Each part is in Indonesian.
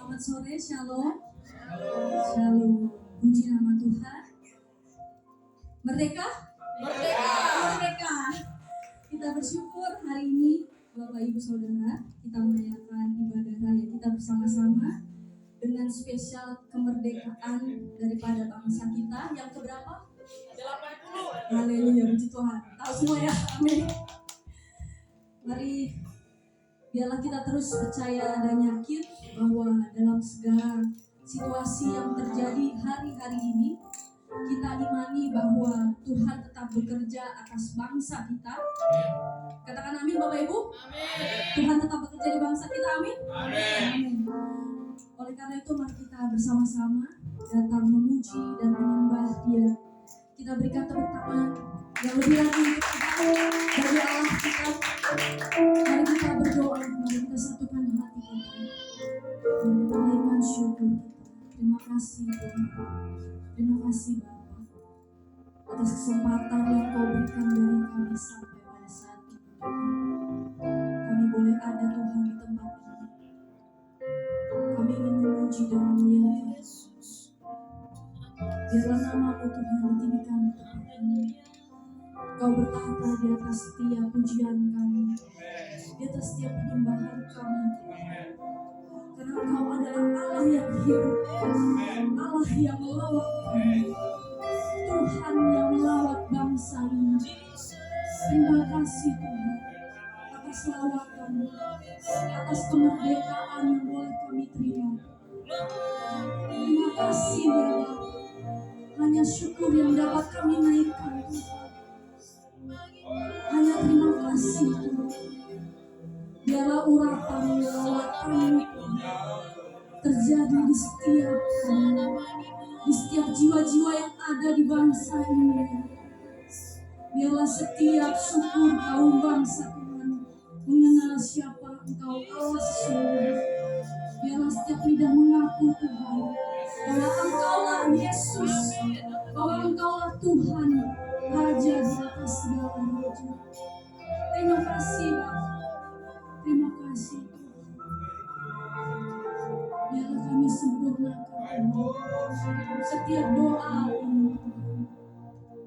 Selamat sore, Shalom. Shalom. Puji nama Tuhan. Merdeka? Merdeka. Kita bersyukur hari ini, Bapak Ibu Saudara, kita merayakan ibadah raya kita bersama-sama dengan spesial kemerdekaan daripada bangsa kita yang keberapa? 80. Haleluya, puji Tuhan. Tahu semua ya? Amin. Mari biarlah kita terus percaya dan yakin bahwa dalam segala situasi yang terjadi hari-hari ini, kita imani bahwa Tuhan tetap bekerja atas bangsa kita. Katakan amin Bapak Ibu. Amin. Tuhan tetap bekerja di bangsa kita, amin. Amin. Oleh karena itu mari kita bersama-sama datang memuji dan menyembah Dia. Kita berikan tepuk tangan yang lebih lagi bagi Allah kita. Mari kita berdoa, mari kita satukan hati kita. Mari kita naikkan syukur kita. Terima kasih Tuhan. Terima kasih Bapa atas kesempatan yang Kau berikan bagi kami sampai pada saat ini. Kami boleh ada Tuhan di tempat ini. Kami ingin memuji dan memuliakan Yesus. Biarlah nama-Mu Tuhan ditinggikan di tempat ini. Kau bertahta di atas setiap pujian kami, di atas setiap penyembahan kami. Karena Engkau adalah Allah yang hidup, Allah yang melawat kami, Tuhan yang melawat bangsa ini. Terima kasih Tuhan atas lawatan, atas kemerdekaan yang boleh kami terima. Terima kasih Bapa, hanya syukur yang dapat kami naikkan Tuhan. Hanya terima kasih Tuhan. Biarlah urapan lawatan terjadi di setiap kami, di setiap jiwa-jiwa yang ada di bangsa ini. Biarlah setiap syukur kaum bangsa Tuhan mengenal siapa Engkau Allah sesungguhnya. Biarlah setiap lidah mengaku Tuhan bahwa Engkaulah Yesus, bahwa Engkaulah Tuhan, Raja di atas segala raja. Terima kasih Bapa. Terima kasih Tuhan. Biarlah kami sempurnakan setiap doa ini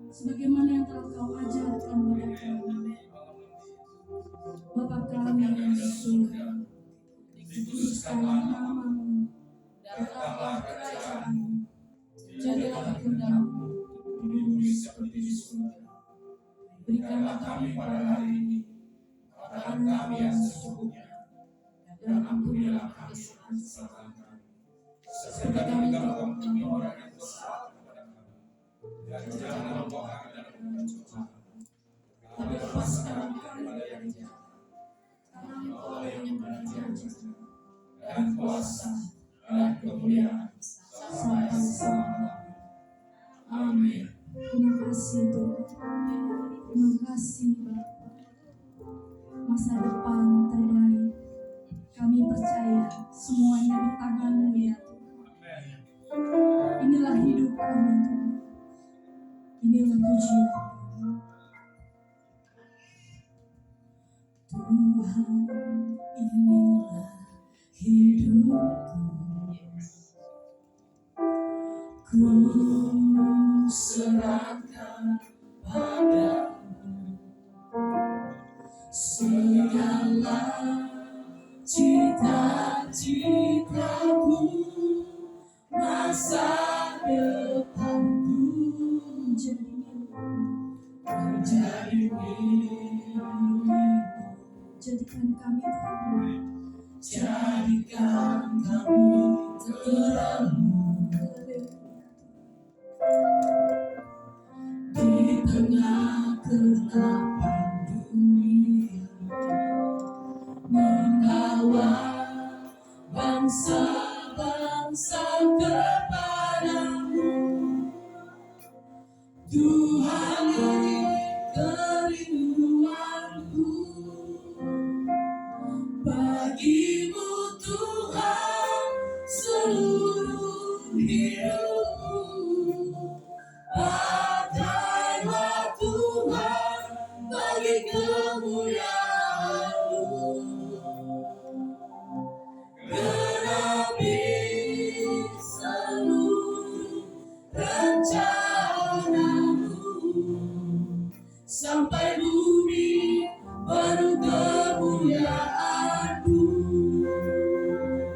sebagaimana yang telah Kau ajarkan kepada kami. Bapa kami yang di surga, dikuduskanlah nama-Mu, datanglah kerajaan-Mu, jadilah kehendak-Mu di bumi seperti di surga. Berikanlah kami pada hari ini makanan kami yang sesungguhnya, dan ampunilah kami kesalahan kami, seperti kami telah mengampuni orang yang bersalah kepada kami. Dan janganlah membawa kami dalam pencobaan, tapi lepaskanlah kami dari yang jahat. Karena Engkau yang berjanji dan kuasa dan kemuliaan sampai selama-lamanya. Amin. Terima kasih Tuhan. Terima kasih Bapa. Masa depan terbaik kami percaya semuanya di tangan-Mu ya Tuhan. Inilah hidup kami Tuhan. Inilah pujian kami. Tuhan, inilah hidupku. Ku serahkan padamu segala cita-citaku, masa depanku menjadi milikmu. Jadikan kami terang, jadikan kami terang-Mu di tengah kegelapan dunia, mengawal bangsa-bangsa kepadamu. Tuhan ini kerinduanku, bagi-Mu Tuhan seluruh hidupku. Pakailah Tuhan bagi kemuliaan-Mu. Genapi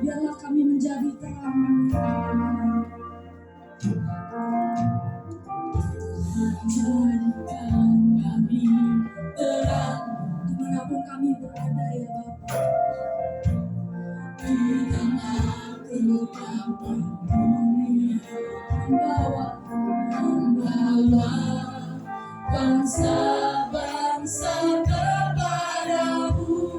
biarlah kami menjadi terang. Jadikan kami terang dimanapun kami berada ya Bapa. Di tengah kegelapan dunia, membawa bangsa-bangsa kepadamu.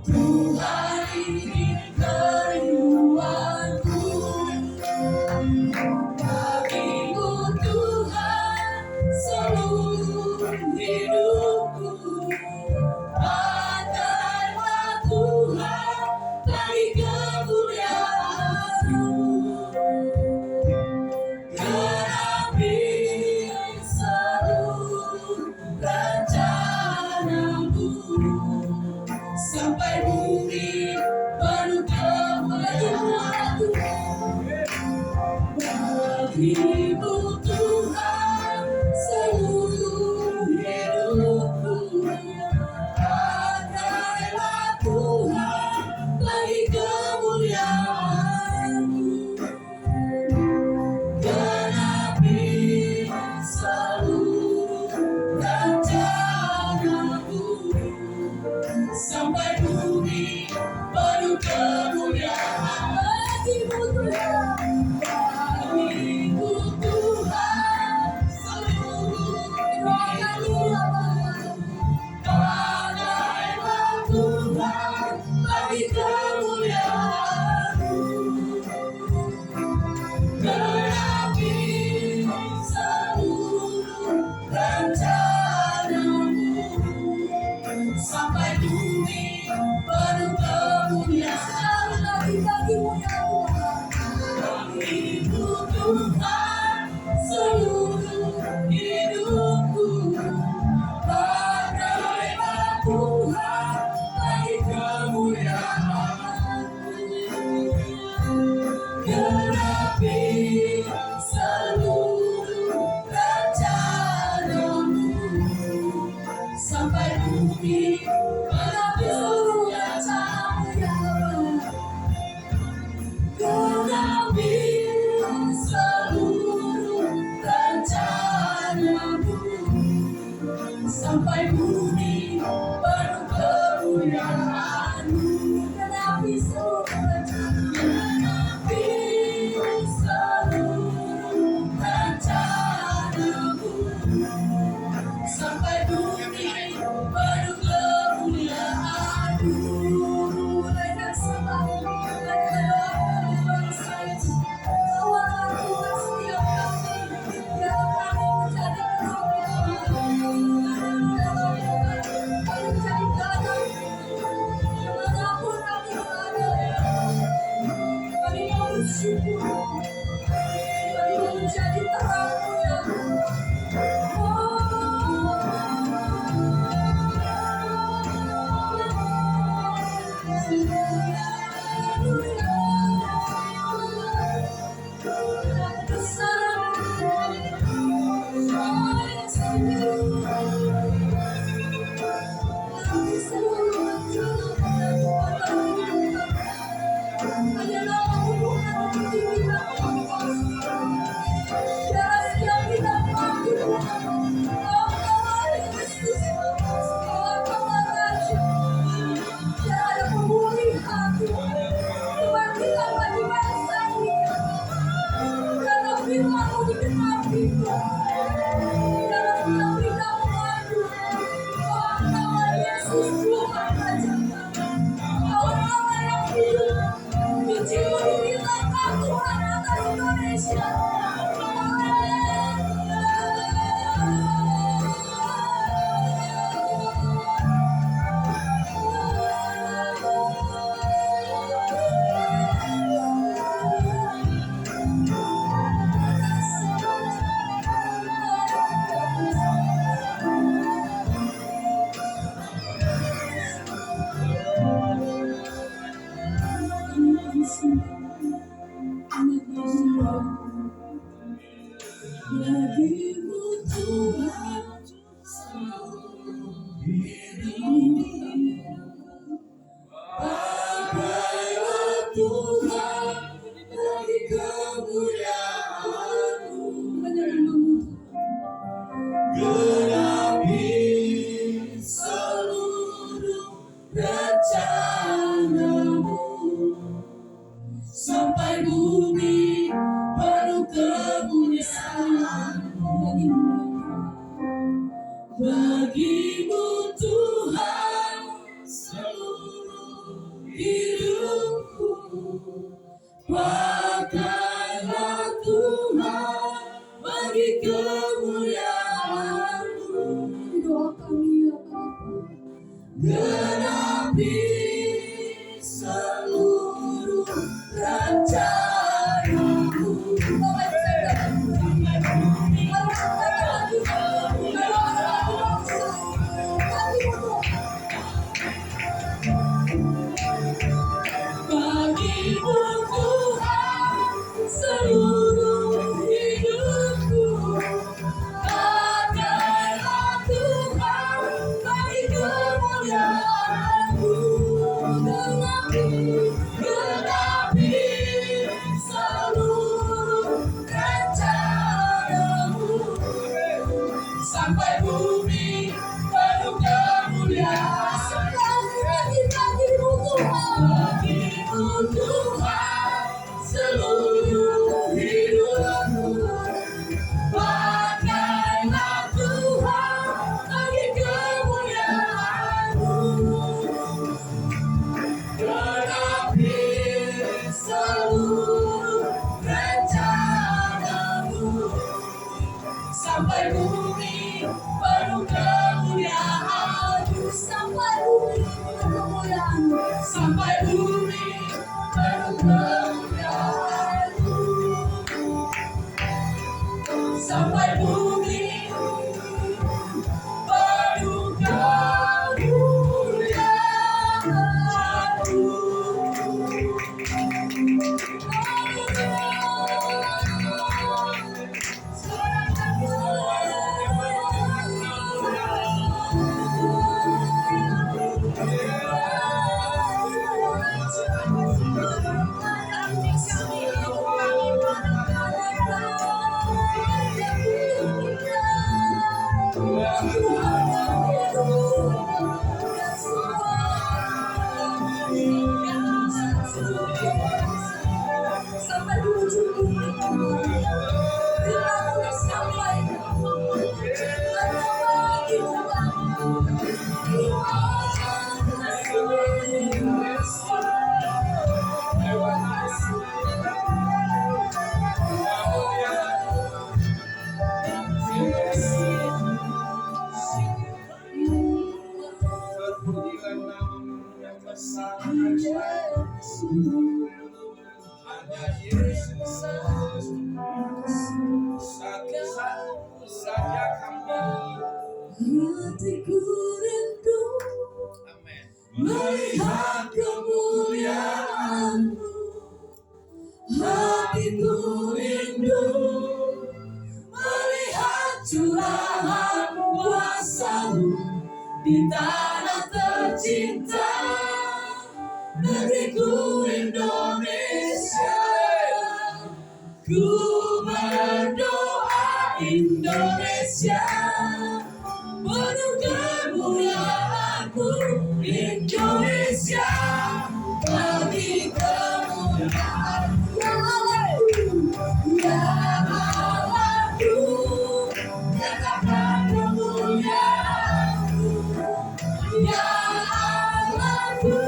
Tuhan ini kerinduanku, bagimu Tuhan seluruh hidupku. Pakailah Tuhan bagi kemuliaan-Mu, genapi seluruh rencana-Mu, sampai bumi penuh kemuliaan-Mu. Bagimu Tuhan seluruh hidupku. Pakailah Tuhan bagi kemuliaan-Mu, genapi seluruh rencana-Mu, sampai bumi penuh kemuliaan. Bagimu Tuhan, bagimu Tuhan seluruh hidupku. Pakailah Tuhan bagi kemuliaan-Mu, genapi seluruh rencana-Mu, sampai bumi penuh kemuliaan. Bagimu ya Tuhan, bagimu Tuhan seluruh hidupku. Pakailah Tuhan bagi kemuliaan-Mu, genapi seluruh rencana-Mu, sampai bumi penuh rencana-Mu ya Allah. Genapi seluruh rencana-Mu, sampai bumi penuh kemuliaan-Mu. Genapi seluruh rencana-Mu, genapi seluruh rencana-Mu, sampai bumi penuh kemuliaan-Mu. Naikkan sembah, naikkan doa bangsa, bawalah Tuhan setiap kami, biarlah kami menjadi terang ya Allah. Kami menjadi terang dimanapun kami berada ya Allah. Kami mau bersyukur, kami mau menjadi terang-Mu ya bagimu Tuhan seluruh hidupku. Pakailah Tuhan bagi kemuliaan-Mu. Doa kami ya Bapa. Genapi seluruh rencana-Mu. Bagi-Mu Tuhan seluruh hidupku. Pakailah Tuhan bagi kemuliaan-Mu. Genapi seluruh rencana-Mu. Sampai bumi penuh kemuliaan. Bagi-Mu Tuhan seluruh hidupku. Pakailah Tuhan bagi kemuliaan-Mu. Genapi seluruh rencana-Mu. Sampai bumi penuh kemuliaan-Mu. Sampai bumi penuh kemuliaan-Mu. Sampai bumi penuh kemuliaan-Mu. Sampai bumi penuh sampai di ujung bumi. Kita sudah sampai. Terpujilah nama-Mu yang besar. Hanya Yesus satu-satu saja kami. Hatiku rindu melihat kemuliaan-Mu. Hatiku rindu melihat curahan kuasa-Mu di tanah tercinta, negeriku Indonesia. Ku berdoa Indonesia penuh kemuliaan-Mu. Indonesia bagi kemuliaan. Ya Allahku, ya Allahku, nyatakan kemuliaan-Mu. Ya Allahku,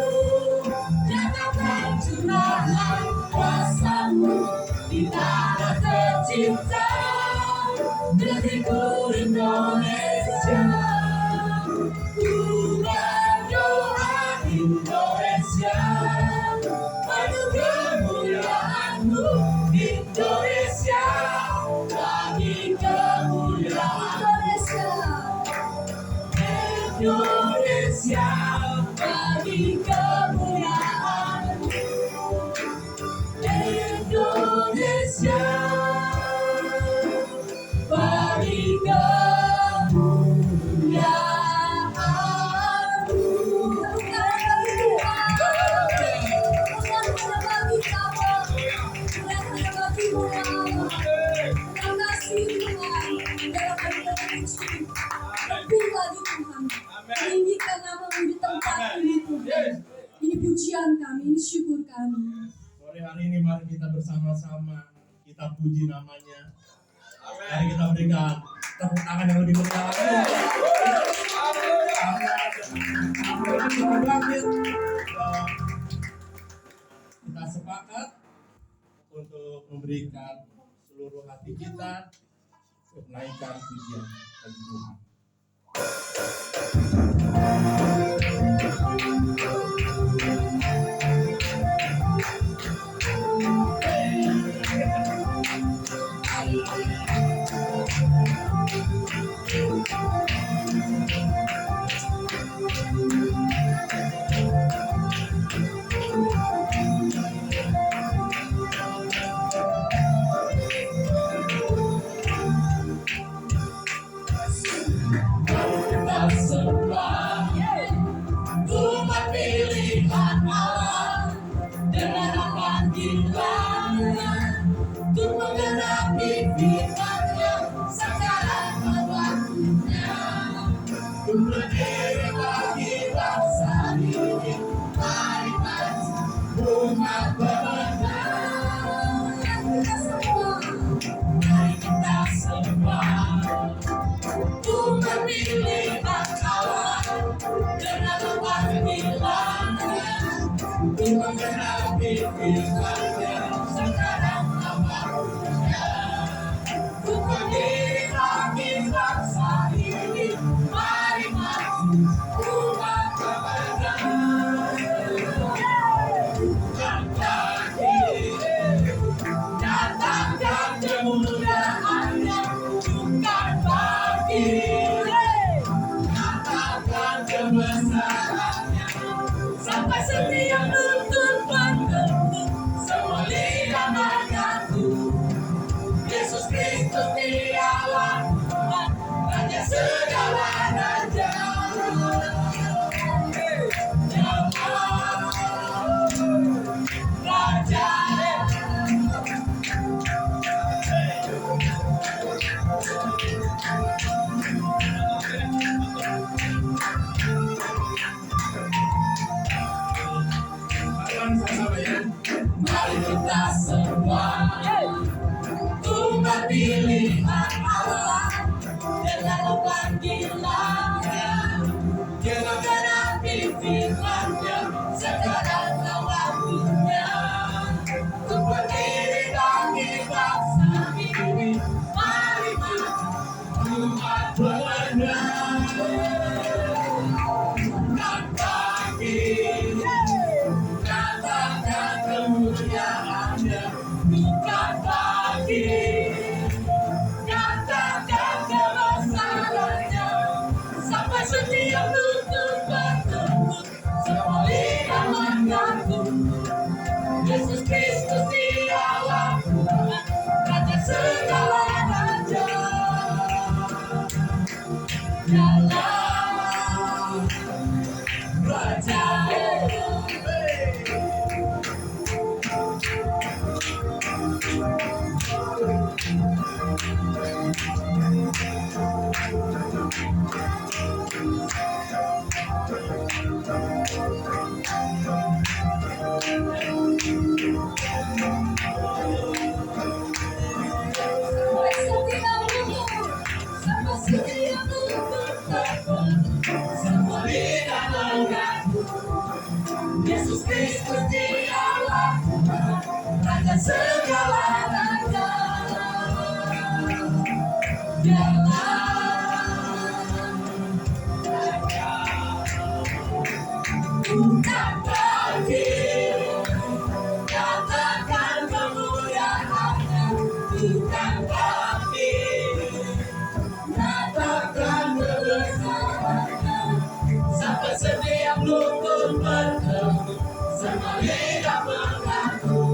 nyatakan curahan kuasa-Mu di tanah tercinta, negeriku Indonesia. Ku berdoa Indonesia penuh kemuliaan-Mu. Indonesia bagi kemuliaan. Indonesia bagi kemuliaan. Indonesia bagi kemuliaan. Tinggikan nama-Mu di tempat ini Tuhan. Ini pujian kami, ini syukur kami. Sore hari ini mari kita bersama-sama kita puji namanya. Mari kita berikan tepuk tangan yang lebih meriah lagi. Kita sepakat untuk memberikan seluruh hati kita untuk menaikkan pujian bagi Tuhan. Kita sembah umat pilihan Allah dengan panggilannya untuk menggenapi firman-Nya sekarang waktunya untuk berdiri bagi bangsa ini. Mari maju umat benar, mari kita sembah umat pilihan Allah dengan panggilannya untuk menggenapi firman-Nya sekarang waktunya untuk berdiri bagi bangsa ini. Mari maju umat benar, bukan bagi datangkan kemuliaan-Nya, bukan bagi datangkan kebesaran-Nya, sampai setiap lutut bertekuk, semua lidah mengaku Yesus Kristus dialah Tuhan, Raja segala raja. Raja, Sama-sama ya. mari kita semua umat pilihan Allah dengan panggilannya untuk menggenapi firman-Nya sekarang waktunya untuk berdiri bagi bangsa ini. Mari maju umat benar, bukan bagi katakan kemuliaan-Nya, bukan bagi katakan kebesaran-Nya, sampai setiap lutut bertekuk, semua lidah mengaku Yesus Kristus dialah Tuhan, Raja segala raja. Dialah Raja. Semua lidah mengaku Yesus Kristus dialah Tuhan, Raja segala raja. Bukan bagi katakan kemuliaan-Nya, bukan bagi katakan kebesaran-Nya, sampai setiap lutut bertekuk, semua lidah mengaku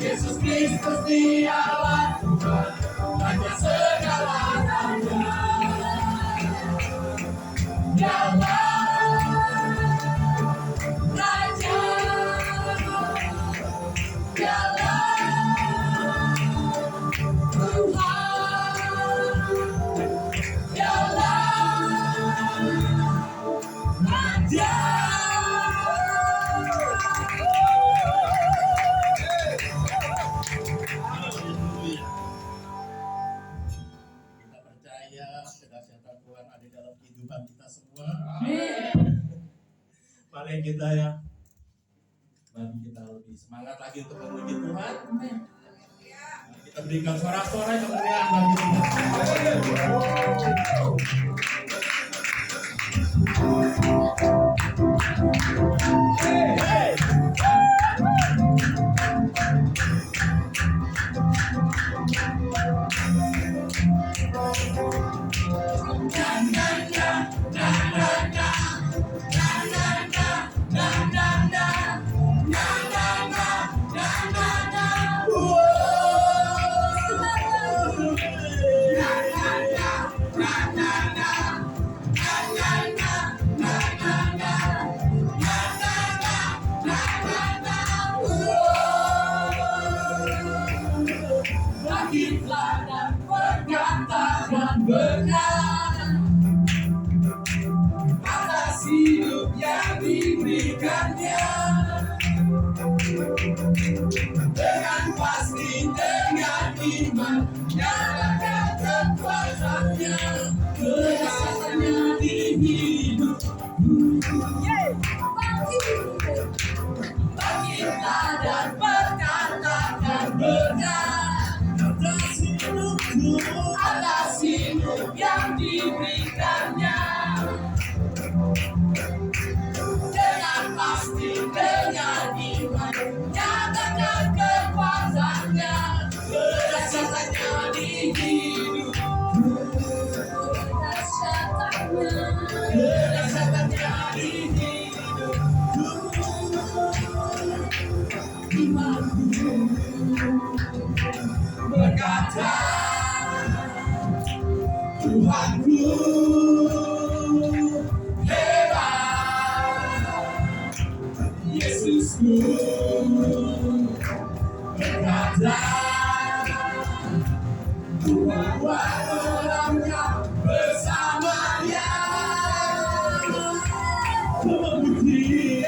Yesus Kristus dialah Tuhan, Raja segala raja. Dialah Raja, dialah Tuhan, dialah Raja. Haleluya. Kita percaya kedahsyatan Tuhan ada dalam kehidupan kita semua. Mari kita ya, bagi kita lebih Lebih semangat lagi untuk memuji Tuhan. Amin. Kita berikan suara-suara yang meriah bagi Bangkitlah dan perkatakan benar atas hidup yang diberikannya. Dengan pasti, dengan iman, nyatakan kekuasaannya, kekuasaannya di hidup. Bangkitlah dan perkatakan benar atas hidup yang diberikannya. Dengan pasti, dengan iman, nyatakan kekuasaannya, kekuasaannya di hidup. Kekuasaannya di hidup. Imanku berkata, Tuhanku hebat, Yesusku berkata, Tuhan orangnya bersamanya. Ku memuji,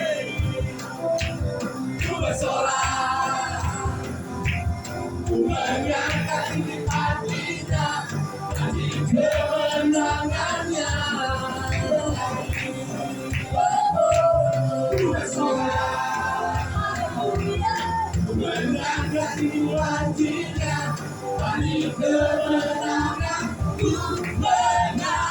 ku bersorak, ku mengangkat tinggi hatinya, nanti kemenangannya. Ku bersorak, ku mengangkat tinggi hatinya, nanti kemenangan. Ku menang.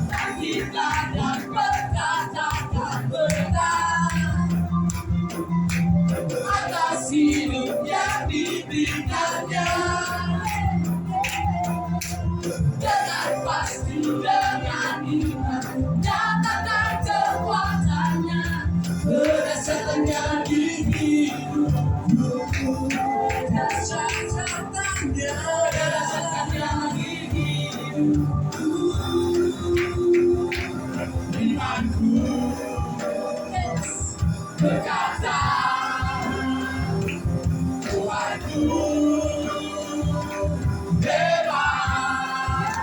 Bangkitlah dan perkatakan benar atas hidup yang diberikannya. Dengan pasti, dengan iman, nyatakan kekuatannya, kekuasaannya di hidup. Kekuasaannya, kekuasaannya di hidup. Imanku berkata, Tuhanku hebat,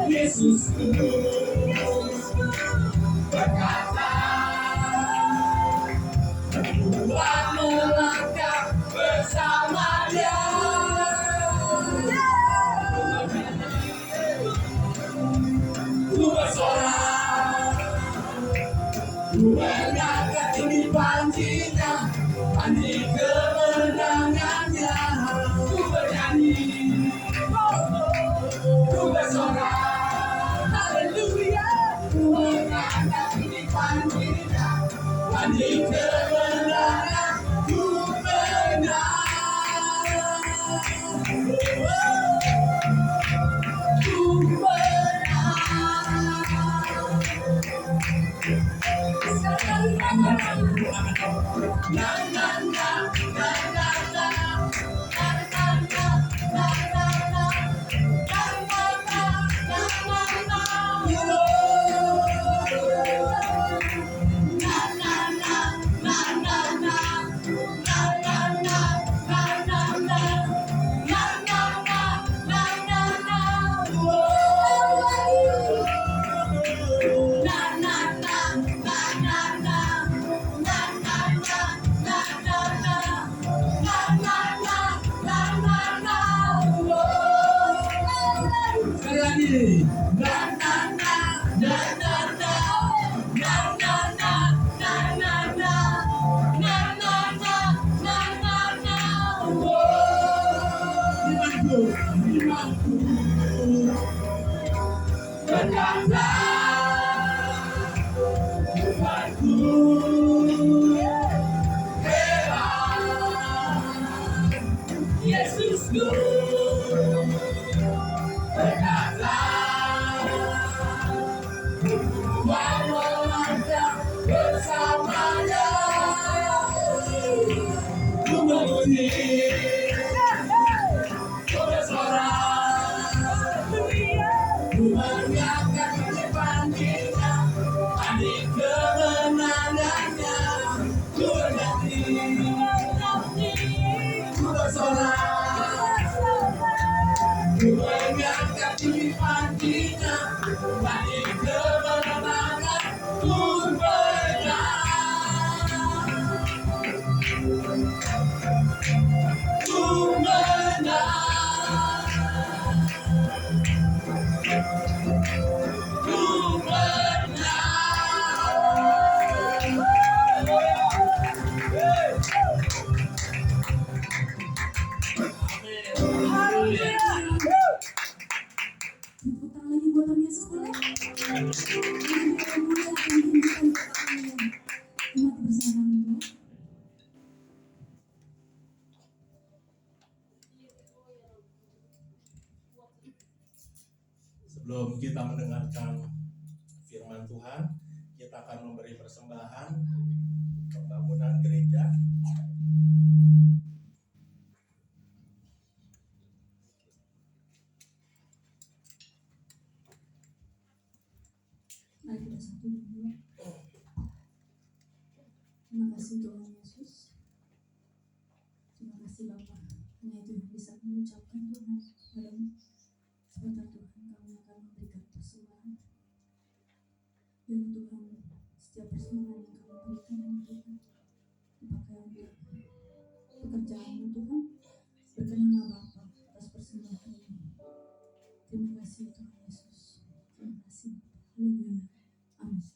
Yesusku berkata, Tuhan melangkah bersamanya. Ku bersorak, ku mengangkat tinggi panjinya, panji kemenangannya. Ku bernyanyi, ku bersorak, haleluya. Ku mengangkat tinggi panjinya, panji kemenangan. Ku menang. untuk imanku. Berkata Tuhanku hebat, Yesusku berkata walau ada bersamanya. Ku memuji, ku bersorak, ku menyiapkan depan kita, di kemenangannya. Ku bernyanyi, ku bersorak, ku menyiapkan depan kita, di kemenangan. Ku Tepuk tangan lagi buat Tuhan Yesus boleh? Umat bersama dulu. Sebelum kita mendengarkan firman Tuhan, kita akan memberi persembahan pembangunan gereja. Mari kita satu dulu. Terima kasih Tuhan Yesus. Terima kasih Bapa. Hanya itu yang bisa mengucapkan Tuhan padamu. Sebentar Tuhan kami akan memberikan persembahan. Dan Tuhan setiap persembahan yang kami berikan Tuhan dipakai untuk pekerjaan Tuhan. Berkenanlah Bapa atas persembahan ini. Terima kasih Tuhan Yesus. Terima kasih. Haleluya. Amin.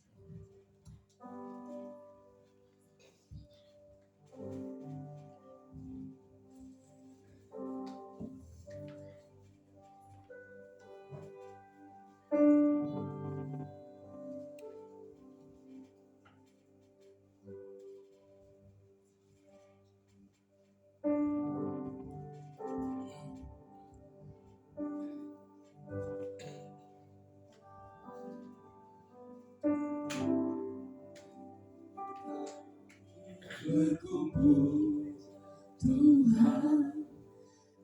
Berkumpul Tuhan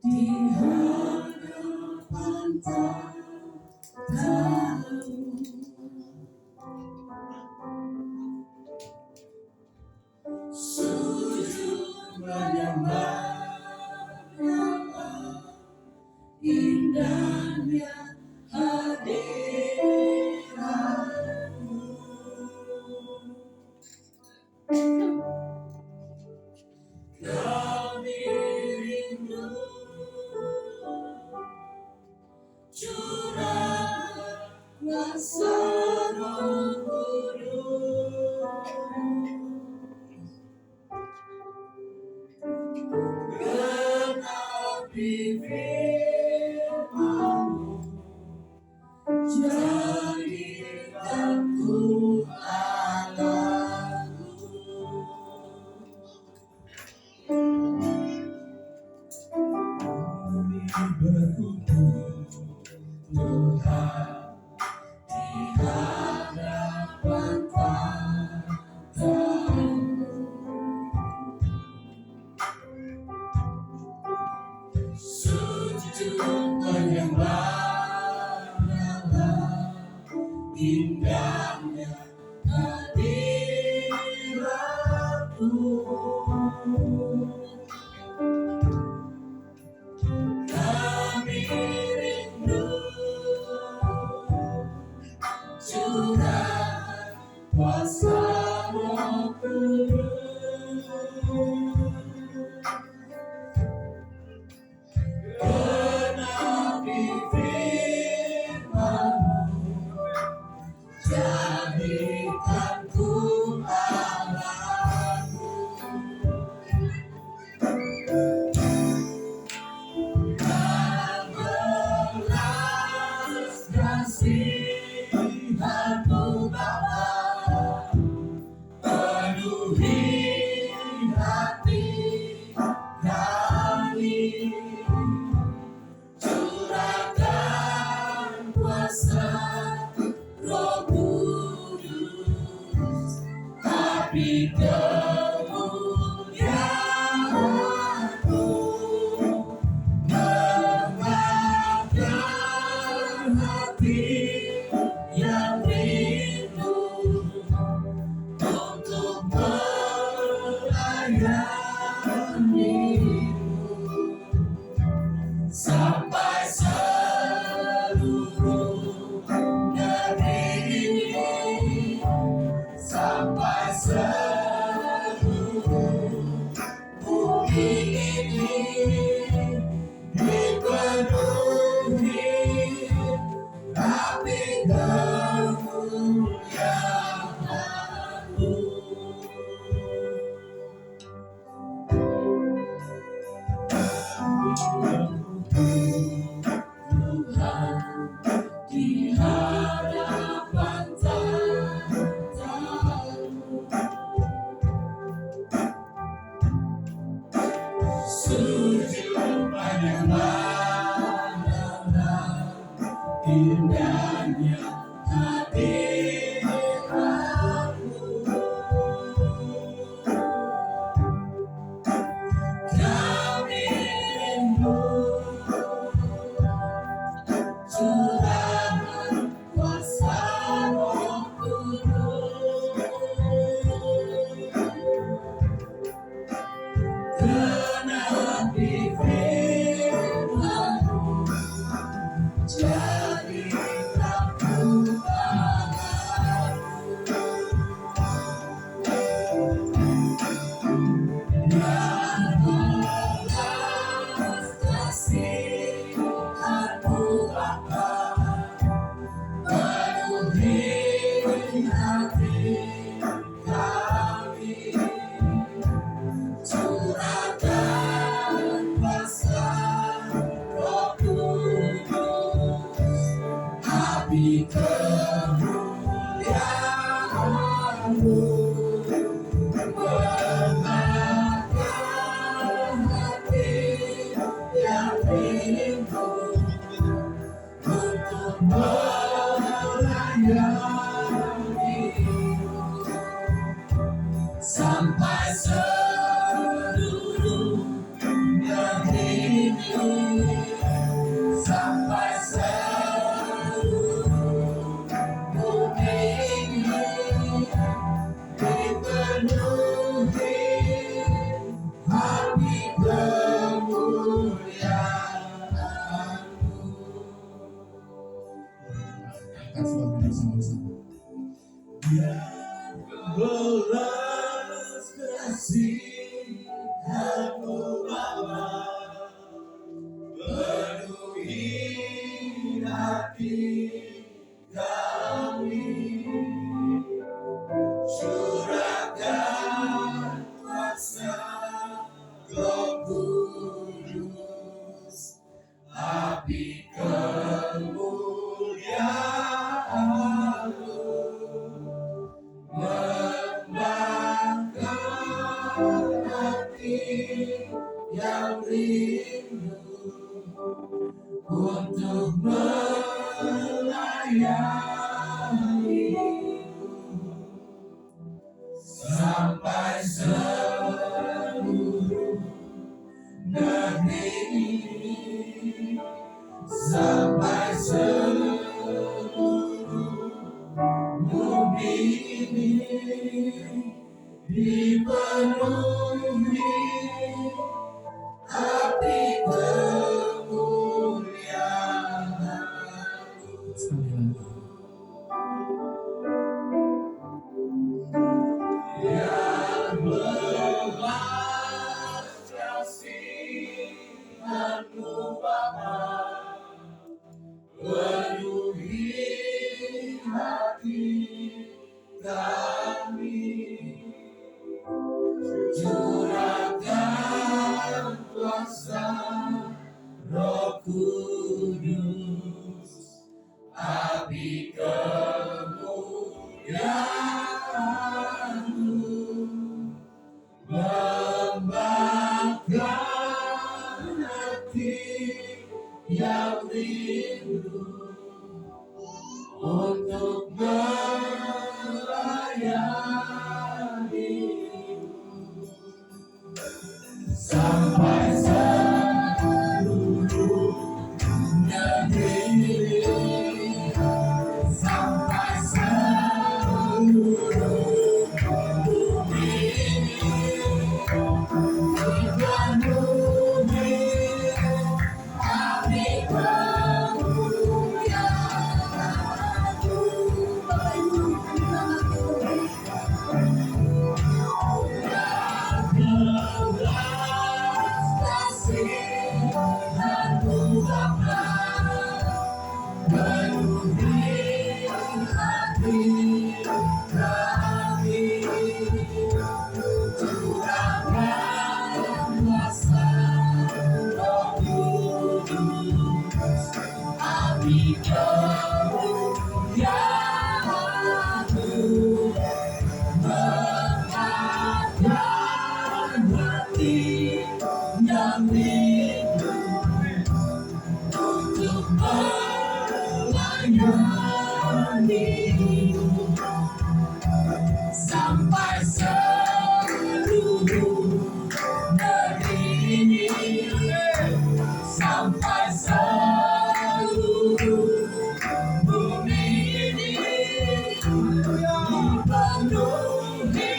di hadapan tamu, sujud menyembah Allah, indahnya hadiratmu. Kami rindu curah kuasa Roh Kudus, genapi firman-Mu, jadikanku anakmu. Berkumpul Tuhan di hadapan tamu, sujud menyembah Allah, indahnya hadirat-Mu. Kami rindu curah kuasa Roh Kudus, genapi firman-Mu, sampai seluruh negeri ini, sampai seluruh bumi ini dipenuhi api kemuliaan-Mu. Tuhan, di hadapan tahta-Mu, sujud menyembah, indahnya hadirat-Mu. Kami rindu curahan kuasa Roh Kudus, genapi firman-Mu, jadilah Tuhanku. Dan belas kasihan-Mu Bapa, penuhi hati kami, curahkan kuasa Roh Kudus, api kemuliaan-Mu, membakar hati yang rindu untuk melayani-Mu, sampai seluruh negeri ini, sampai seluruh bumi ini dipenuhi api kemuliaan-Mu. Angkat suara bersama-sama. Yang belas kasihan-Mu Bapa, penuhi hati kami, curahkan kuasa Roh Kudus, api kemuliaan-Mu, membakar hati yang rindu untuk melayani-Mu, sampai seluruh negeri ini, sampai seluruh bumi ini dipenuhi api kemuliaan-Mu. Sekali lagi. Yang belas kasihan-Mu Bapa, penuhi hati kami, curahkan kuasa Roh Kudus, api kemuliaan-Mu, membakar hati yang rindu untuk melayani-Mu, sampai seluruh negeri ini, sampai seluruh bumi ini dipenuhi penuhi hati kami, curahkan kuasa Roh Kudus, kami kemuliaan-Mu, mengangkat hati yang rindu untuk melayani-Mu, sampai seluruh negeri ini, sampai seluruh bumi ini dipenuhi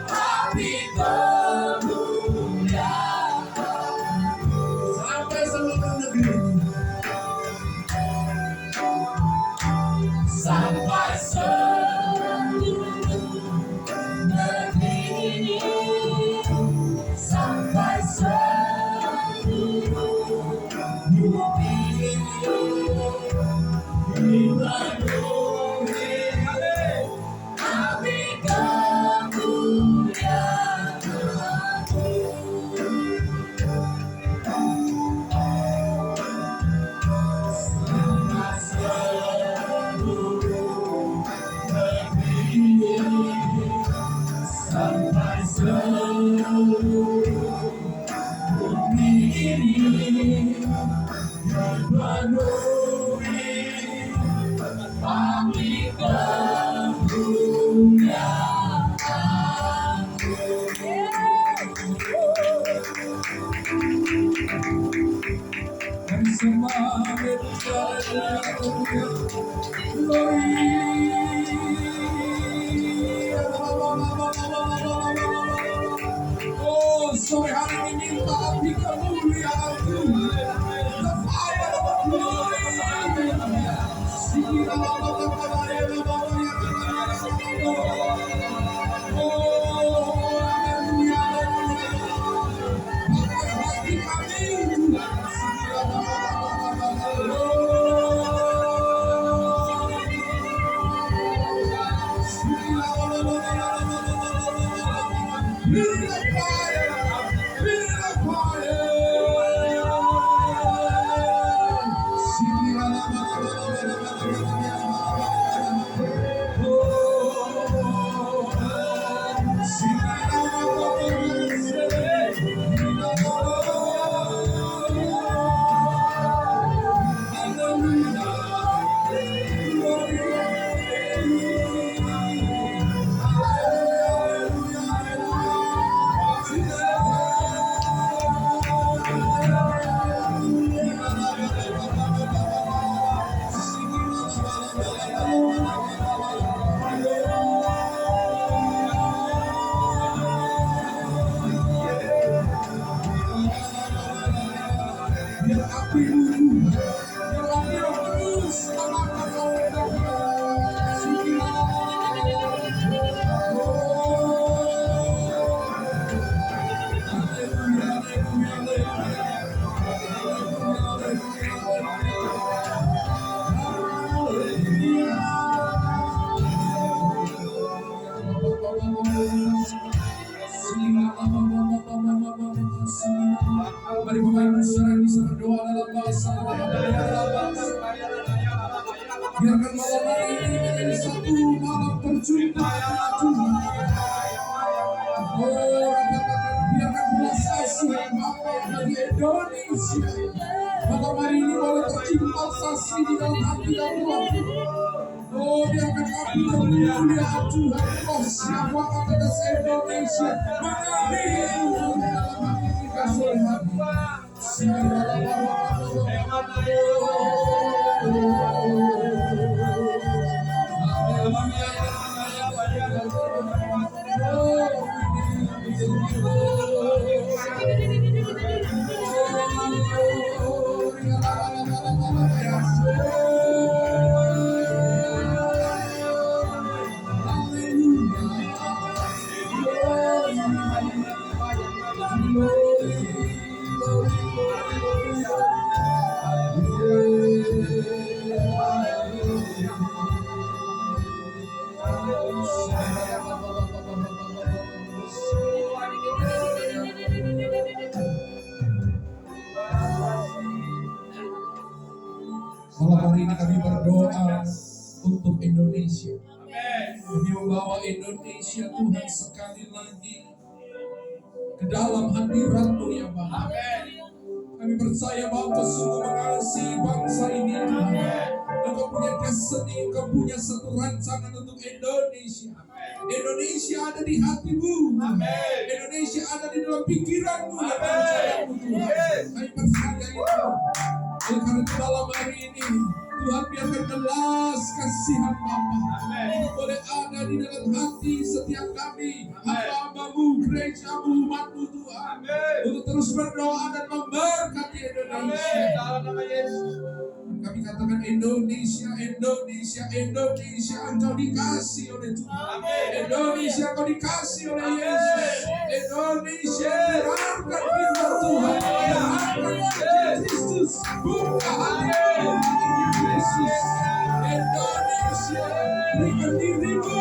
api kemuliaan. Sampai seluruh negeri. Sampai seluruh negeri ini, sampai seluruh bumi ini dipenuhi api sampai seluruh bumi ini dipenuhi api Oh, sore hari ini minta api kemuliaan-Mu, the fire of glory. Mari Bapak Ibu saudara bisa berdoa dalam bahasa biarkan malam hari ini menjadi satu malam perjumpaan Tuhan. Oh, biarkan belas kasih Bapa bagi Indonesia. Malam hari ini boleh tercimpasasi di dalam hati dan ruang. Oh, biarkan api kemuliaan Tuhan oh siapa atas Indonesia mengalir dalam hati kita Tuhan. Malam hari ini kami berdoa untuk Indonesia. Kami membawa Indonesia Tuhan sekali lagi ke dalam hadirat-Mu ya Bapa. Kami percaya bahwa Engkau sungguh mengasihi bangsa ini Tuhan. Engkau punya destiny, Engkau punya satu rancangan untuk Indonesia. Indonesia ada di hatimu. Indonesia ada di dalam pikiranmu dan rancanganmu Tuhan. Kami percaya itu. Oleh karena itu dalam hari ini Tuhan biarkan belas kasihan Bapa boleh ada di dalam hati setiap kami, hamba-Mu, gereja-Mu, umat-Mu Tuhan, untuk terus berdoa dan memberkati Indonesia. Dalam nama Yesus. Kami katakan Indonesia, Indonesia, Indonesia, Engkau dikasih oleh Tuhan. Indonesia Engkau dikasih oleh Yesus. Indonesia dengarkan firman Tuhan, dengarkan Kristus, buka hati Yesus. Indonesia, berikan dirimu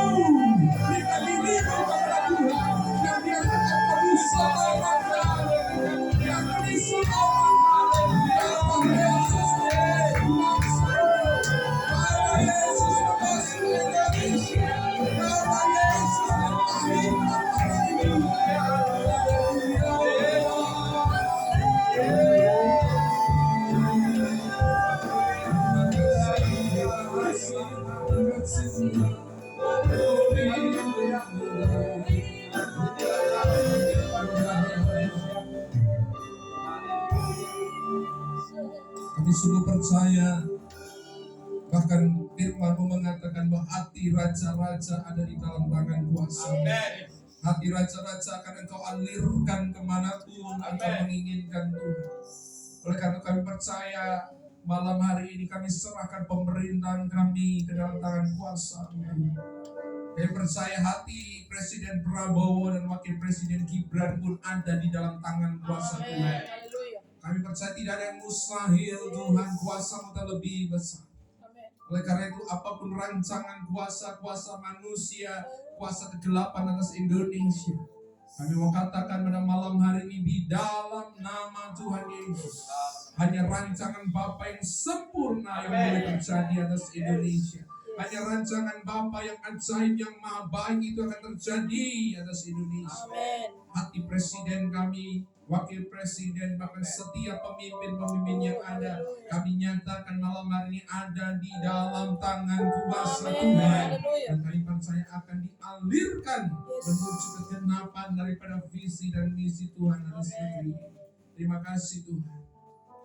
kepada Tuhan, dan biarkan Engkau diselamatkan, biarkan diselamatkan, dalam Yesus. Kami sungguh percaya, bahkan firman-Mu mengatakan bahwa hati raja-raja ada di dalam tangan kuasa. Hati raja-raja akan Engkau alirkan kemanapun Engkau menginginkan Tuhan. Oleh karena kami percaya, malam hari ini kami serahkan pemerintahan kami ke dalam tangan kuasa. Kami percaya hati Presiden Prabowo dan Wakil Presiden Gibran pun ada di dalam tangan kuasa Tuhan. Kami percaya tidak ada yang mustahil Tuhan, kuasa-Mu terlebih besar. Oleh karena itu apapun rancangan kuasa-kuasa manusia, kuasa kegelapan atas Indonesia, kami mau katakan pada malam hari ini di dalam nama Tuhan Yesus, hanya rancangan Bapa yang sempurna yang boleh terjadi atas Indonesia. Hanya rancangan Bapa yang ajaib, yang maha baik itu akan terjadi atas Indonesia. Hati Presiden kami, Wakil Presiden, bahkan setiap pemimpin-pemimpin yang ada, kami nyatakan malam hari ini ada di dalam tangan kuasa Tuhan. Dan kami percaya akan dialirkan menuju kegenapan daripada visi dan misi Tuhan atas negeri. Terima kasih Tuhan.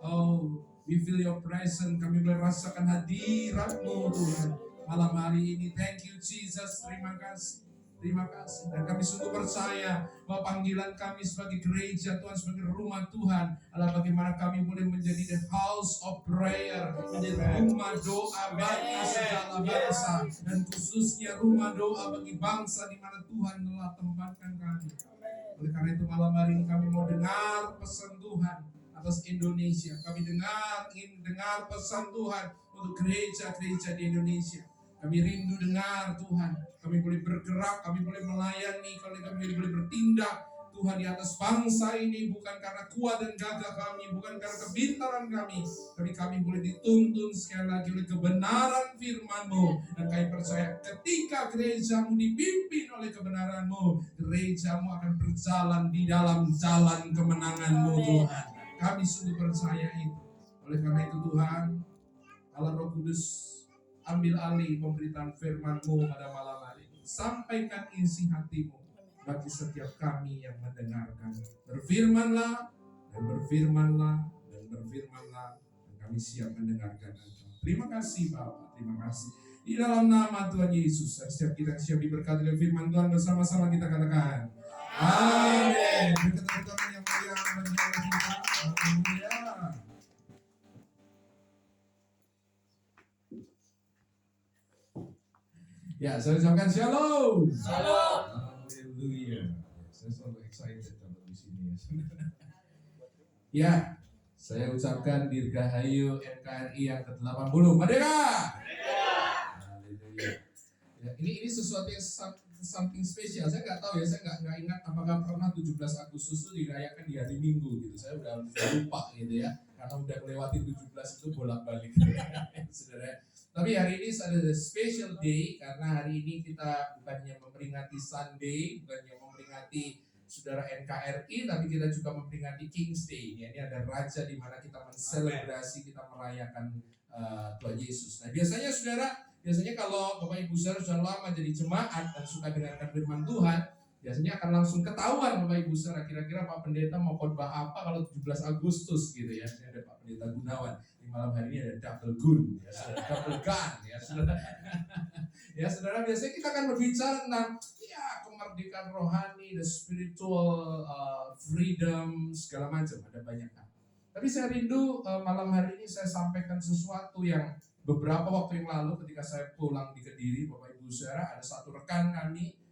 Oh, we feel your presence. Kami boleh rasakan hadirat-Mu Tuhan malam hari ini. Thank you Jesus. Terima kasih. Terima kasih. Dan kami sungguh percaya bahwa panggilan kami sebagai gereja Tuhan, sebagai rumah Tuhan adalah bagaimana kami boleh menjadi the house of prayer, menjadi rumah doa bagi segala bangsa, dan khususnya rumah doa bagi bangsa di mana Tuhan telah tempatkan kami. Oleh karena itu malam hari ini kami mau dengar pesan Tuhan atas Indonesia. Kami ingin dengar pesan Tuhan untuk gereja-gereja di Indonesia. Kami rindu dengar Tuhan, kami boleh bergerak, kami boleh melayani, kami boleh bertindak Tuhan di atas bangsa ini, bukan karena kuat dan gagah kami, bukan karena kepintaran kami, tapi kami boleh dituntun sekali lagi oleh kebenaran firman-Mu. Dan kami percaya ketika gereja-Mu dipimpin oleh kebenaran-Mu, gereja-Mu akan berjalan di dalam jalan kemenangan-Mu Tuhan. Kami sungguh percaya itu. Oleh karena itu Tuhan, Allah Roh Kudus, ambil alih pemberitaan firman-Mu pada malam hari ini. Sampaikan isi hati-Mu bagi setiap kami yang mendengarkan. Berfirmanlah, dan berfirmanlah, dan berfirmanlah, dan kami siap mendengarkan Engkau. Terima kasih Bapak, terima kasih. Di dalam nama Tuhan Yesus, setiap kita siap diberkati oleh firman Tuhan, bersama-sama kita katakan amin. Berkat-berkat yang mulia menyertai kita. Haleluya. Ya, saya ucapkan shalom. Shalom. Haleluya. Saya selalu excited kalau di sini. Ya, saya ucapkan Dirgahayu NKRI yang ke-80. Merdeka! Haleluya. Ya, ini sesuatu yang something spesial. Saya nggak tahu ya, saya nggak ingat apakah pernah 17 Agustus itu dirayakan di hari Minggu gitu. Saya udah lupa gitu ya. karena udah melewati 17 itu bolak-balik. Saudara. Tapi hari ini ada special day karena hari ini kita bukannya memperingati Sunday, bukannya memperingati saudara NKRI, tapi kita juga memperingati King's Day. Ini ada raja di mana kita menselebrasi, kita merayakan Tuhan Yesus. Nah biasanya saudara, kalau Bapak Ibu saudara sudah lama jadi jemaat dan suka dengarkan firman Tuhan, biasanya akan langsung ketahuan Bapak Ibu saudara, kira-kira Pak Pendeta mau khotbah apa kalau 17 Agustus gitu ya. Ini ada Pak Pendeta Gunawan. Di malam hari ini ada double gun, ya, saudara, double gun, ya saudara. Ya saudara, biasanya kita akan berbicara tentang ya kemerdekaan rohani, the spiritual freedom, segala macam, ada banyak hal. Tapi saya rindu malam hari ini saya sampaikan sesuatu yang beberapa waktu yang lalu ketika saya pulang di Kediri, Bapak Ibu saudara, ada satu rekan kami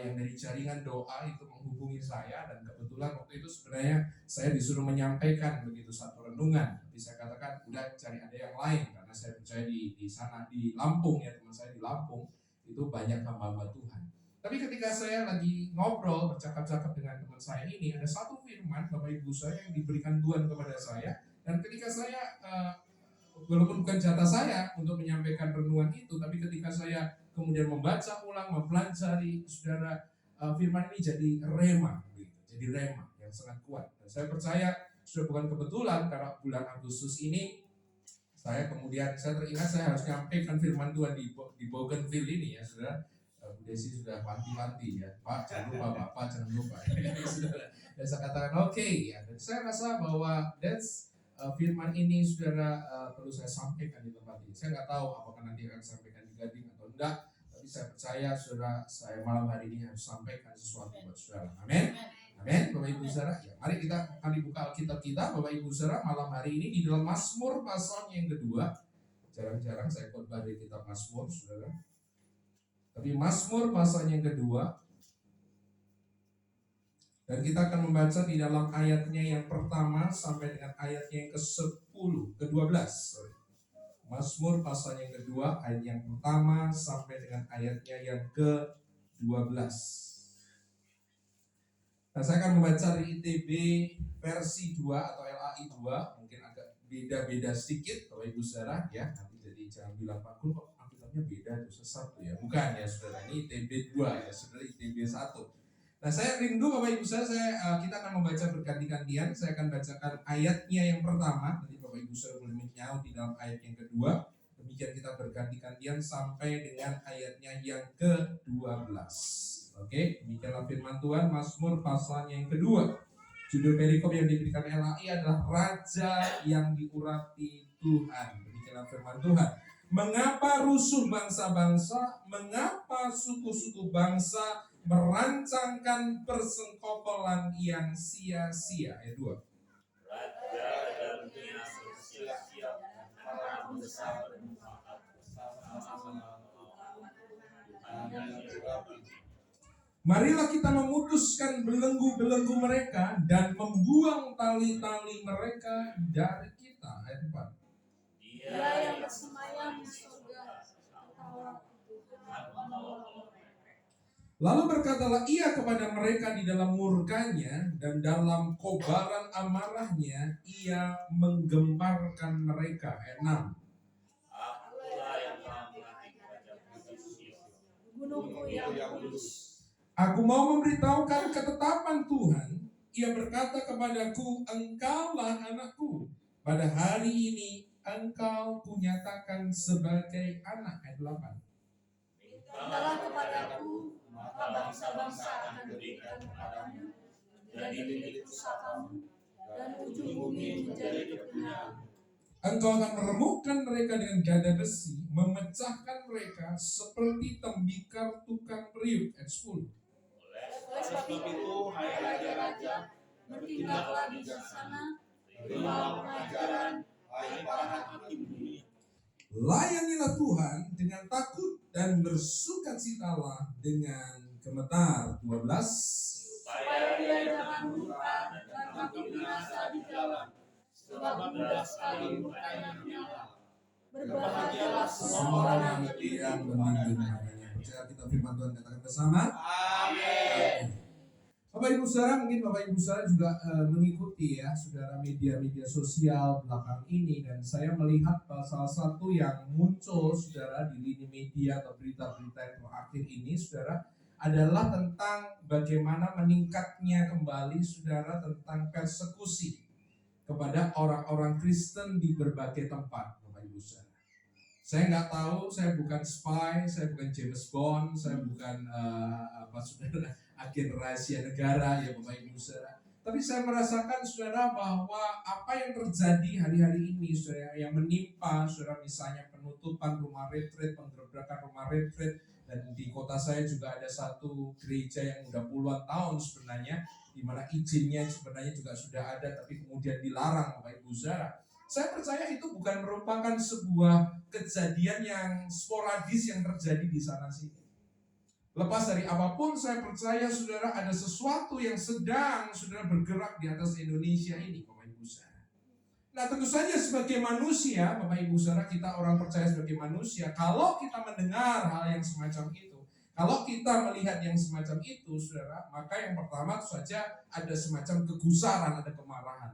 yang dari jaringan doa itu menghubungi saya, dan kebetulan waktu itu sebenarnya saya disuruh menyampaikan begitu satu renungan, tapi saya katakan udah cari ada yang lain karena saya percaya di sana di Lampung ya, teman saya di Lampung itu banyak hamba-hamba Tuhan. Tapi ketika saya lagi ngobrol bercakap-cakap dengan teman saya ini, ada satu firman Bapak Ibu saya yang diberikan Tuhan kepada saya, dan ketika saya walaupun bukan jatah saya untuk menyampaikan renungan itu, tapi ketika saya kemudian membaca ulang, mempelajari saudara, firman ini jadi rema, jadi rema yang sangat kuat. Dan saya percaya sudah bukan kebetulan karena bulan Agustus ini saya teringat saya harus menyampaikan firman Tuhan di Bougainville ini ya saudara. Bu Desi sudah wanti-wanti ya, Pak jangan lupa, Bapak jangan lupa. Dan saya katakan oke ya. Dan saya rasa bahwa firman ini saudara perlu saya sampaikan di tempat ini. Saya nggak tahu apakah nanti akan sampaikan di Gading atau enggak, tapi saya percaya saudara, saya malam hari ini harus sampaikan sesuatu buat saudara. Amin. Amin. Bapak Ibu saudara, ya, mari kita akan dibuka Alkitab kita, Bapak Ibu saudara, malam hari ini di dalam Mazmur pasalnya yang kedua. Jarang-jarang saya khotbah dari kitab Mazmur, saudara. Tapi Mazmur pasalnya yang kedua, dan kita akan membaca di dalam ayatnya yang pertama sampai dengan ayatnya yang ke-12. Mazmur pasal yang kedua, ayat yang pertama sampai dengan ayatnya yang ke-12. Nah, saya akan membaca di ITB versi 2 atau LAI 2, mungkin agak beda-beda sedikit Bapak Ibu saudara ya. Nanti jadi jangan bilang Pak Kun kok Alkitabnya beda itu sesat tuh ya. Bukan ya saudara, ini ITB 2 ya, saudara ITB 1. Nah, saya rindu Bapak Ibu saudara, kita akan membaca berganti-gantian. Saya akan bacakan ayatnya yang pertama, nanti Bapak Ibu saudara boleh menyaut di dalam ayat yang kedua. Demikian kita berganti-gantian sampai dengan ayatnya yang ke-12. Oke, demikianlah firman Tuhan, Mazmur pasalnya yang kedua. Judul perikop yang diberikan LAI adalah Raja yang diurapi Tuhan. Demikianlah firman Tuhan. Mengapa rusuh bangsa-bangsa, mengapa suku-suku bangsa merancangkan persengkokolan yang sia-sia. Ayat 2. Raja dan dunia bersiap-siap para besar bersama-sama marilah kita memutuskan belenggu-belenggu mereka dan membuang tali-tali mereka dari kita. Ayat 4. Dia yang bersemayam di surga, lalu berkatalah ia kepada mereka di dalam murkanya, dan dalam kobaran amarahnya ia menggemparkan mereka. Ayat 6. Akulah yang telah melatih Raja Kudus, Gunungku yang kudus. Aku mau memberitahukan ketetapan Tuhan. Ia berkata kepadaku, engkaulah anakku. Pada hari ini engkau kunyatakan sebagai anak. Ayat 8. Mintalah kepadaku, maka bangsa-bangsa akan diberikan kepadamu, jadi milik pusakamu, dan ujung bumi menjadi kepunyaan. Engkau akan meremukkan mereka dengan dada besi, memecahkan mereka seperti tembikar tukang periuk. Ayat 10. Oleh sebab itu, hai raja-raja, bertindaklah bijaksana, terimalah pengajaran, hai para hakim dunia. Layanilah Tuhan dengan takut dan bersukacitalah dengan gemetar. 12. Supaya dia jangan murka dan takut binasa di jalan, sebab mudah sekali murkanya menyala. Berbahagialah semua orang yang berdiam menunggu namanya. Percaya kita firman Tuhan katakan bersama. Amin. Bapak Ibu Saudara, mungkin Bapak Ibu Saudara juga mengikuti ya saudara media-media sosial belakang ini, dan saya melihat salah satu yang muncul saudara di lini media atau berita-berita yang terakhir ini saudara adalah tentang bagaimana meningkatnya kembali saudara tentang persekusi kepada orang-orang Kristen di berbagai tempat, Bapak Ibu Saudara. Saya nggak tahu, saya bukan spy, saya bukan James Bond, saya bukan saudara agen rahasia negara ya Bapak Ibu Saudara. Tapi saya merasakan saudara bahwa apa yang terjadi hari-hari ini saudara, yang menimpa saudara, misalnya penutupan rumah retreat, penggerebekan rumah retreat, dan di kota saya juga ada satu gereja yang udah puluhan tahun sebenarnya, di mana izinnya sebenarnya juga sudah ada, tapi kemudian dilarang Bapak Ibu Saudara. Saya percaya itu bukan merupakan sebuah kejadian yang sporadis yang terjadi di sana sini. Lepas dari apapun, saya percaya saudara ada sesuatu yang sedang saudara bergerak di atas Indonesia ini, Bapak Ibu Saudara. Nah, tentu saja sebagai manusia, Bapak Ibu Saudara, kita orang percaya sebagai manusia, kalau kita mendengar hal yang semacam itu, kalau kita melihat yang semacam itu, saudara, maka yang pertama itu saja ada semacam kegusaran, ada kemarahan.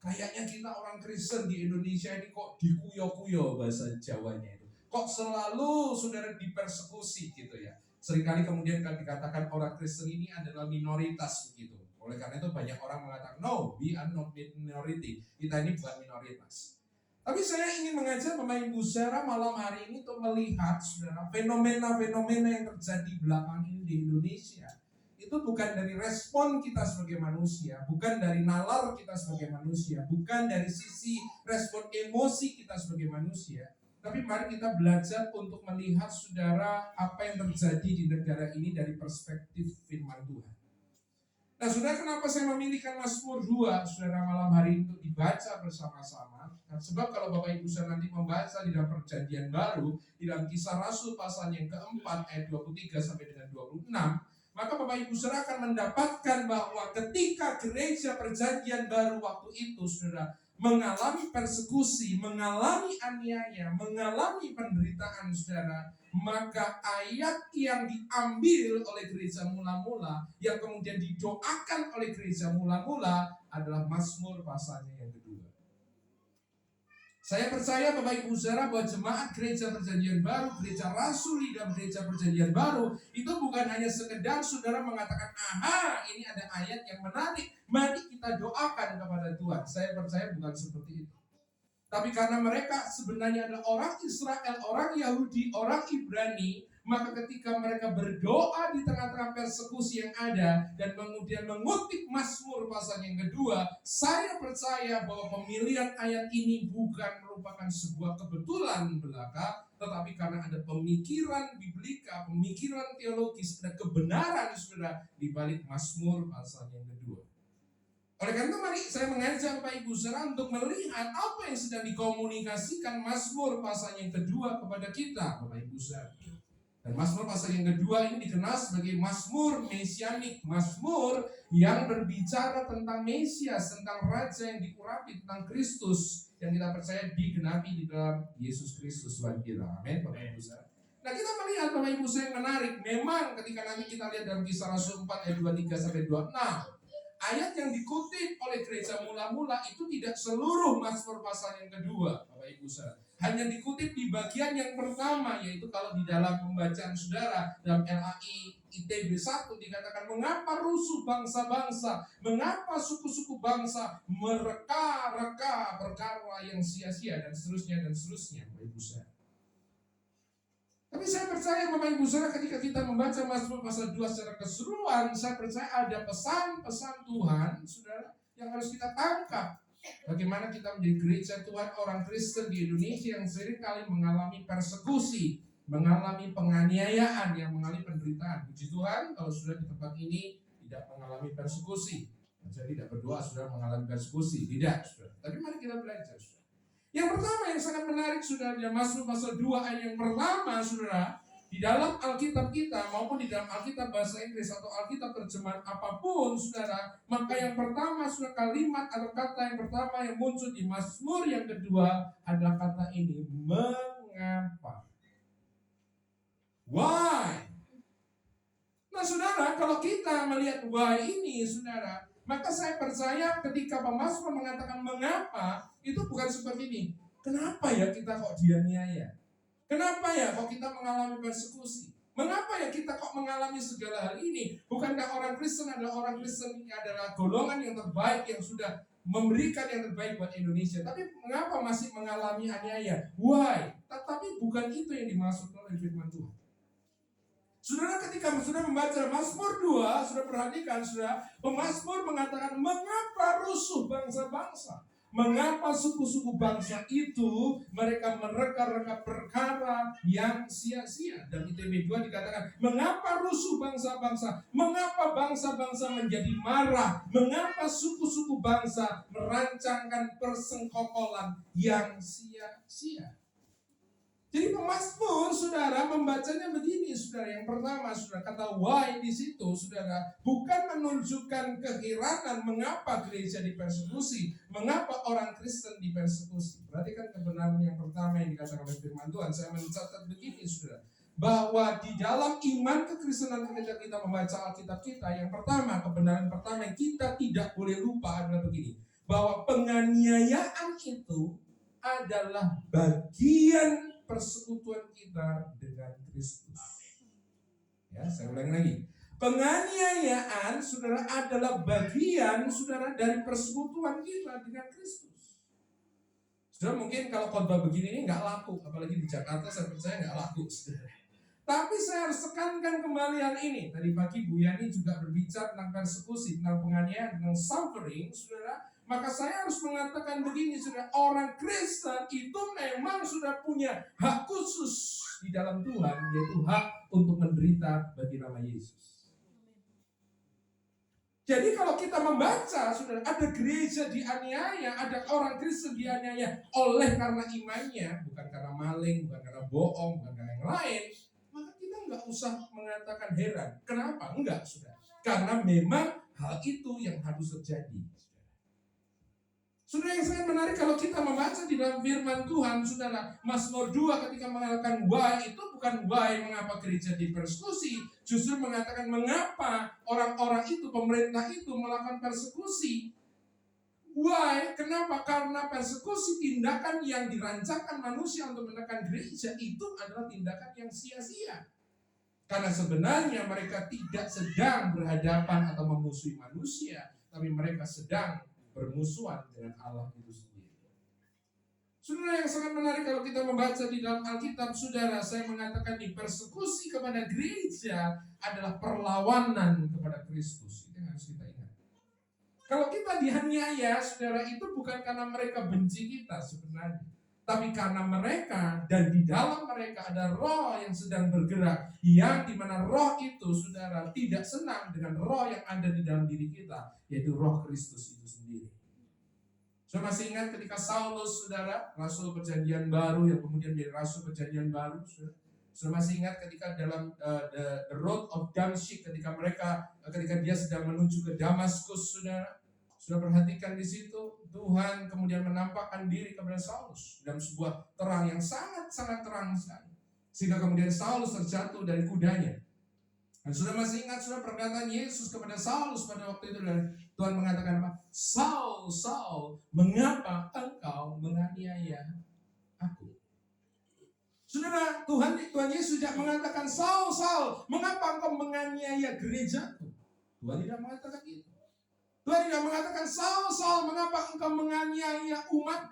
Kayaknya kita orang Kristen di Indonesia ini kok dikuyo-kuyo bahasa Jawanya itu. Kok selalu saudara dipersekusi gitu ya. Seringkali kemudian kan dikatakan orang Kristen ini adalah minoritas begitu. Oleh karena itu banyak orang mengatakan, no, we are not minority. Kita ini bukan minoritas. Tapi saya ingin mengajak Bapak Ibu Saudara malam hari ini untuk melihat saudara fenomena-fenomena yang terjadi belakangan ini di Indonesia. Itu bukan dari respon kita sebagai manusia, bukan dari nalar kita sebagai manusia, bukan dari sisi respon emosi kita sebagai manusia. Tapi mari kita belajar untuk melihat saudara apa yang terjadi di negara ini dari perspektif firman Tuhan. Nah saudara, kenapa saya memilihkan Mazmur 2 saudara malam hari itu dibaca bersama-sama? Nah, sebab kalau Bapak Ibu saudara nanti membaca di dalam Perjanjian Baru, di dalam Kisah Rasul pasal yang keempat ayat 23 sampai dengan 26, maka Bapak Ibu Saudara akan mendapatkan bahwa ketika gereja Perjanjian Baru waktu itu saudara mengalami persekusi, mengalami aniaya, mengalami penderitaan saudara, maka ayat yang diambil oleh gereja mula-mula, yang kemudian didoakan oleh gereja mula-mula adalah Mazmur pasalnya yang kedua. Saya percaya Bapak Ibu Saudara bahwa jemaat gereja Perjanjian Baru, gereja Rasuli dan gereja Perjanjian Baru itu bukan hanya sekedar saudara mengatakan, aha, ini ada ayat yang menarik, mari kita doakan kepada Tuhan. Saya percaya bukan seperti itu. Tapi karena mereka sebenarnya adalah orang Israel, orang Yahudi, orang Ibrani, maka ketika mereka berdoa di tengah-tengah persekusi yang ada dan kemudian mengutip Mazmur pasal yang kedua, saya percaya bahwa pemilihan ayat ini bukan merupakan sebuah kebetulan belaka, tetapi karena ada pemikiran biblika, pemikiran teologis, ada kebenaran saudara di balik Mazmur pasal yang kedua. Oleh karena itu mari saya mengajak Bapak Ibu Saudara untuk melihat apa yang sedang dikomunikasikan Mazmur pasal yang kedua kepada kita, Bapak Ibu Saudara. Dan Mazmur pasal yang kedua ini dikenal sebagai Mazmur Mesianik, Mazmur yang berbicara tentang Mesias, tentang Raja yang diurapi, tentang Kristus yang kita percaya digenapi di dalam Yesus Kristus Tuhan kita. Amin, Bapak Ibu Saudara. Nah kita melihat Bapak Ibu Saudara yang menarik. Memang ketika nanti kita lihat dalam Kisah Rasul 4 ayat 23 sampai 26, ayat yang dikutip oleh gereja mula-mula itu tidak seluruh Mazmur pasal yang kedua, Bapak Ibu Saudara. Hanya dikutip di bagian yang pertama, yaitu kalau di dalam pembacaan saudara dalam LAI ITB 1 dikatakan, mengapa rusuh bangsa-bangsa, mengapa suku-suku bangsa mereka-reka perkara yang sia-sia, dan seterusnya, Bapak Ibu Saudara. Tapi saya percaya Bapak Ibu Saudara ketika kita membaca Mazmur pasal 2 secara keseluruhan, saya percaya ada pesan-pesan Tuhan saudara yang harus kita tangkap. Bagaimana kita menjadi gereja Tuhan orang Kristen di Indonesia yang seringkali mengalami persekusi, mengalami penganiayaan, yang mengalami penderitaan. Puji Tuhan kalau sudah di tempat ini tidak mengalami persekusi. Saya tidak berdoa sudah mengalami persekusi, tidak saudara. Tapi mari kita belajar saudara. Yang pertama yang sangat menarik saudara, di Mazmur pasal 2 ayat yang pertama saudara, di dalam Alkitab kita maupun di dalam Alkitab bahasa Inggris atau Alkitab terjemahan apapun saudara, maka yang pertama saudara, kalimat atau kata yang pertama yang muncul di Mazmur yang kedua adalah kata ini, mengapa. Why? Nah Nah saudara, kalau kita melihat why ini saudara, maka saya percaya ketika pemazmur mengatakan mengapa, itu bukan seperti ini. Kenapa ya kita kok dianiaya? Kenapa ya kok kita mengalami persekusi? Mengapa ya kita kok mengalami segala hal ini? Bukankah orang Kristen adalah golongan yang terbaik yang sudah memberikan yang terbaik buat Indonesia? Tapi mengapa masih mengalami aniaya? Why? Tetapi bukan itu yang dimaksud oleh firman Tuhan. Saudara, ketika sudah membaca Mazmur 2, sudah perhatikan, sudah pemazmur mengatakan mengapa rusuh bangsa-bangsa? Mengapa suku-suku bangsa itu mereka mereka-reka perkara yang sia-sia? Dan ITB 2 dikatakan, mengapa rusuh bangsa-bangsa? Mengapa bangsa-bangsa menjadi marah? Mengapa suku-suku bangsa merancangkan persengkokolan yang sia-sia? Jadi pemazmur, saudara, membacanya begini, saudara. Yang pertama, saudara, kata why di situ, saudara, bukan menunjukkan keheranan mengapa gereja dipersekusi, mengapa orang Kristen dipersekusi. Perhatikan kebenaran yang pertama yang dikatakan oleh firman Tuhan. Saya mencatat begini, saudara, bahwa di dalam iman kekristenan ketika kita membaca Alkitab kita, yang pertama, kebenaran pertama yang kita tidak boleh lupa adalah begini, bahwa penganiayaan itu adalah bagian persekutuan kita dengan Kristus. Ya, saya ulangi lagi. Penganiayaan, saudara, adalah bagian, saudara, dari persekutuan kita dengan Kristus. Saudara, mungkin kalau khotbah begini ini nggak laku, apalagi di Jakarta saya percaya nggak laku, saudara. Tapi saya harus tekankan kembali hal ini. Tadi pagi Bu Yani juga berbicara tentang persekusi, tentang penganiayaan, tentang suffering, saudara. Maka saya harus mengatakan begini, saudara, orang Kristen itu memang sudah punya hak khusus di dalam Tuhan, yaitu hak untuk menderita bagi nama Yesus. Jadi kalau kita membaca, saudara, ada gereja dianiaya, ada orang Kristen dianiaya oleh karena imannya, bukan karena maling, bukan karena bohong, bukan karena yang lain, maka kita nggak usah mengatakan heran. Kenapa? Enggak, saudara. Karena memang hal itu yang harus terjadi. Saudara, yang sangat menarik kalau kita membaca di dalam firman Tuhan, saudara, Mazmur 2 ketika mengatakan why, itu bukan why mengapa gereja dipersekusi, justru mengatakan mengapa orang-orang itu, pemerintah itu melakukan persekusi. Why? Kenapa? Karena persekusi, tindakan yang dirancangkan manusia untuk menekan gereja, itu adalah tindakan yang sia-sia. Karena sebenarnya mereka tidak sedang berhadapan atau memusuhi manusia, tapi mereka sedang bermusuhan dengan Allah itu sendiri. Saudara, yang sangat menarik kalau kita membaca di dalam Alkitab, saudara, saya mengatakan di persekusi kepada gereja adalah perlawanan kepada Kristus. Itu yang harus kita ingat. Kalau kita dianiaya, saudara, itu bukan karena mereka benci kita sebenarnya, tapi karena mereka dan di dalam mereka ada roh yang sedang bergerak, yang dimana roh itu, saudara, tidak senang dengan roh yang ada di dalam diri kita, yaitu roh Kristus itu sendiri. Saya masih ingat ketika Saulus, saudara, rasul perjanjian baru yang kemudian menjadi rasul perjanjian baru, saudara. Saya masih ingat ketika dalam the road of Damascus, ketika dia sedang menuju ke Damaskus, saudara. Sudah perhatikan di situ, Tuhan kemudian menampakkan diri kepada Saulus dalam sebuah terang yang sangat-sangat terang sekali. Sehingga kemudian Saulus terjatuh dari kudanya. Dan sudah masih ingat sudah perkataan Yesus kepada Saulus pada waktu itu, dan Tuhan mengatakan apa? Saul, Saul, mengapa engkau menganiaya aku? Saudara, Tuhan Yesus tidak mengatakan, Saul, Saul, mengapa engkau menganiaya gerejaku? Tuhan tidak mengatakan itu. Tuhan tidak mengatakan, Saul, Saul, mengapa engkau menganiaya umat?